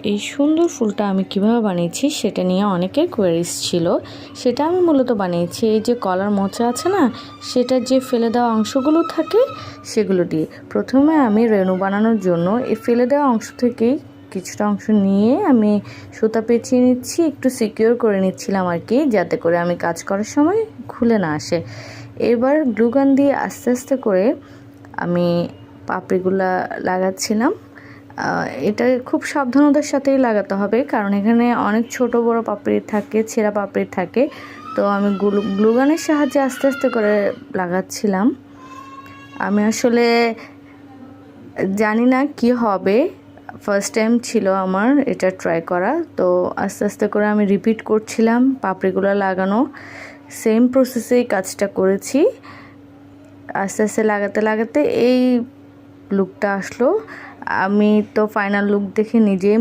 এই সুন্দর ফুলটা আমি কিভাবে বানিয়েছি সেটা নিয়ে অনেকের কোয়েরিজ ছিল। সেটা আমি মূলত বানিয়েছি এই যে কলার মোচা আছে না, সেটার যে ফেলে দেওয়া অংশগুলো থাকে সেগুলো দিয়ে। প্রথমে আমি রেণু বানানোর জন্য এই ফেলে দেওয়া অংশ থেকেই কিছুটা অংশ নিয়ে আমি সুতা পেঁচিয়ে নিচ্ছি, একটু সিকিউর করে নিচ্ছিলাম আর কি, যাতে করে আমি কাজ করার সময় খুলে না আসে। এবার গ্লুগান দিয়ে আস্তে আস্তে করে আমি পাপড়িগুলা লাগাচ্ছিলাম। এটা খুব সাবধানতার সাথেই লাগাতে হবে, কারণ এখানে অনেক ছোট বড় পাপড়ি থাকে, ছেঁড়া পাপড়ি থাকে। তো আমি গ্লুগানের সাহায্যে আস্তে আস্তে করে লাগাচ্ছিলাম। আমি আসলে জানি না কি হবে, ফার্স্ট টাইম ছিল আমার এটা ট্রাই করা। তো আস্তে আস্তে করে আমি রিপিট করছিলাম পাপড়িগুলো লাগানো, সেম প্রসেসেই কাজটা করেছি। আস্তে আস্তে লাগাতে লাগাতে এই লুকটা আসলো। আমি তো ফাইনাল লুক দেখে নিজেই